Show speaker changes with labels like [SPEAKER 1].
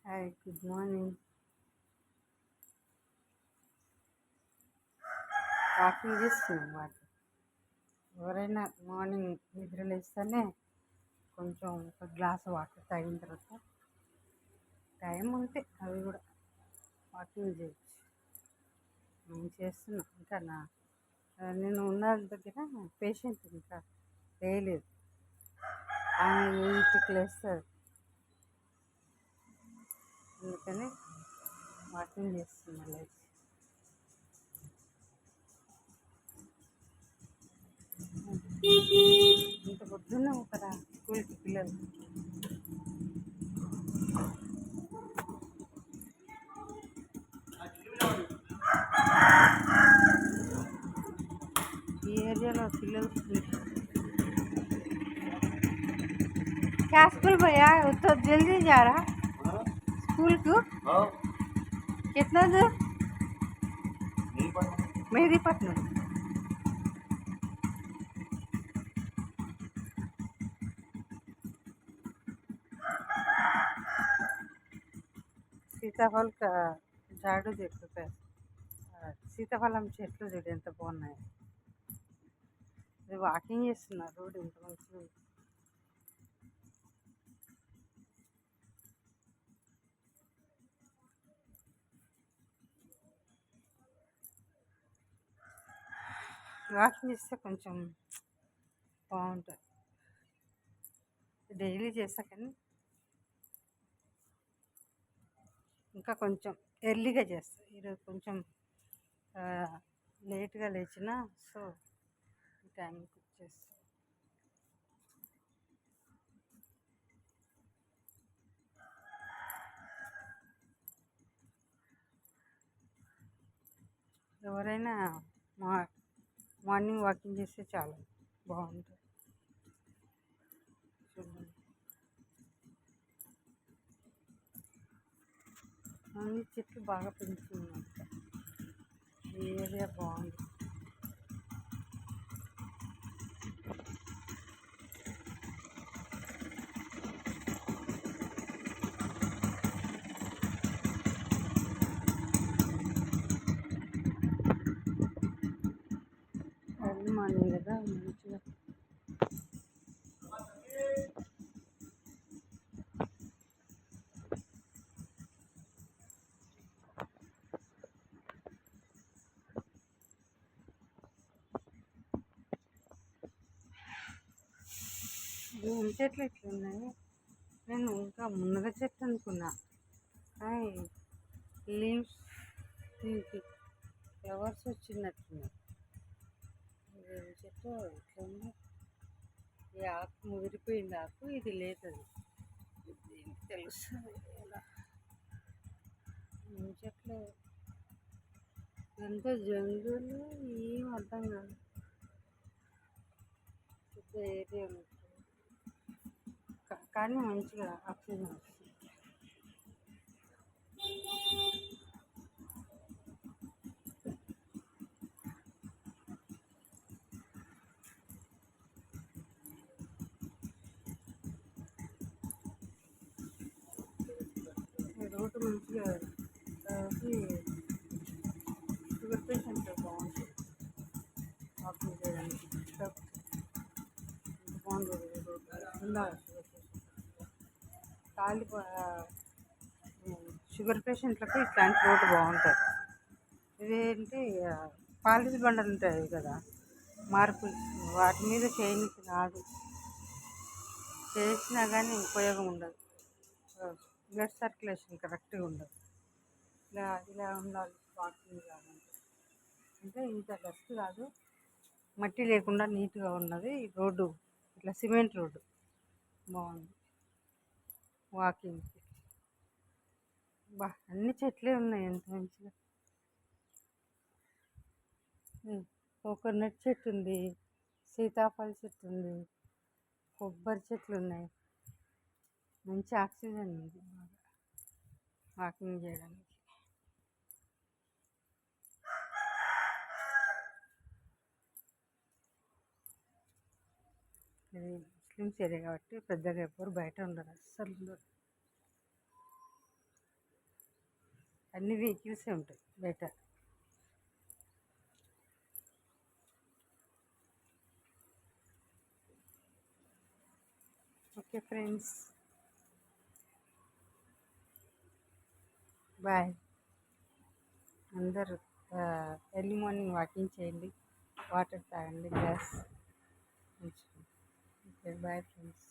[SPEAKER 1] Hi good morning. Walking చేస్తున్నాం walking. ఎవరైనా morning నిద్ర లేస్తేనే కొంచెం ఒక గ్లాస్ వాటర్ తాగిన తర్వాత టైం ఉంటే అవి కూడా వాకింగ్ చేయొచ్చు. నేను చేస్తున్నాను. ఇంకా నేను ఉన్న దగ్గర పేషెంట్ ఇంకా వేయలేదు. ఆమె 8కి లేస్తుంది, అందుకని వాకింగ్ చేస్తున్నాను లేచి. ఇంత పొద్దున్న ఒకరా స్కూల్కి పిల్లలు. ఈ ఏరియాలో పిల్లలు क्या स्कूल भैया तो जल्दी जा रहा स्कूल को? कितना दूर? मेहदीपट्टनम. సీతాఫల్ జాడు చెట్లు, సీతాఫలం చెట్లు చూడు ఎంత బాగున్నాయి. వాకింగ్ చేస్తున్నారు. రోడ్ ఎంత మంచిగా ఉంది. వాకింగ్ చేస్తే కొంచెం బాగుంటుంది. డైలీ చేస్తా కానీ ఇంకా కొంచెం ఎర్లీగా చేస్తా. ఈరోజు కొంచెం లేట్గా లేచిన, సో టైంకి వచ్చేస్తా. ఎవరైనా మార్నింగ్ వాకింగ్ చేస్తే చాలా బాగుంటుంది. చూడండి, అన్ని చెట్లు బాగా పెంచుకున్నాక ఈ ఏరియా బాగుంది. ఎర్లీ మార్నింగ్ కదా మంచిగా. ఏం చెట్లు ఇట్లున్నాయి? నేను ఇంకా మునగ చెట్టు అనుకున్నా. లీవ్స్ దీనికి ఫ్లవర్స్ వచ్చినట్టున్నాయి. ఏం చెట్టు ఇట్లుంది? ఈ ఆకు ముదిరిపోయింది. ఆకు ఇది లేదది తెలుస్తుంది ఎలా. ఏం చెట్లు ఎంత జంతువులు ఏం అర్థం కాదు. పెద్ద ఏరియా కానీ మంచిగా ఆక్సిజన్ వస్తుంది. రోడ్డు మంచిగా షుగర్ పేషెంట్ బాగుంటుంది వాకింగ్ చేయడానికి. బాగుంటుంది రోడ్డు. ఉండాలి ఖాళీ షుగర్ పేషెంట్లకు ఇట్లాంటి రోడ్డు బాగుంటుంది. ఇదేంటి పాలిష్ బండలు ఉంటాయి కదా, మార్పులు, వాటి మీద చేయనికి రాదు. చేసినా కానీ ఉపయోగం ఉండదు. బ్లడ్ సర్క్యులేషన్ కరెక్ట్గా ఉండదు. ఇలా ఉండాలి వాకింగ్ కావాలంటే. అంటే ఇంత డస్ట్ కాదు, మట్టి లేకుండా నీట్గా ఉన్నది రోడ్డు. ఇట్లా సిమెంట్ రోడ్డు బాగుంది వాకింగ్కి. అన్ని చెట్లే ఉన్నాయి ఎంత మంచిగా. కోకోనట్ చెట్టు ఉంది, సీతాఫల చెట్టు ఉంది, కొబ్బరి చెట్లు ఉన్నాయి. మంచి ఆక్సిజన్ ఉంది వాకింగ్ చేయడానికి. ఇది ముస్లిమ్స్ ఏరియా కాబట్టి పెద్దగా ఎవ్వరు బయట ఉండరు, అస్సలు ఉండరు. అన్ని వెహికల్సే ఉంటాయి బయట. Okay friends, bye. అందరూ ఎర్లీ మార్నింగ్ వాకింగ్ చేయండి, వాటర్ తాగండి, గ్లాస్ ఉంచుకోండి. Okay, bye friends.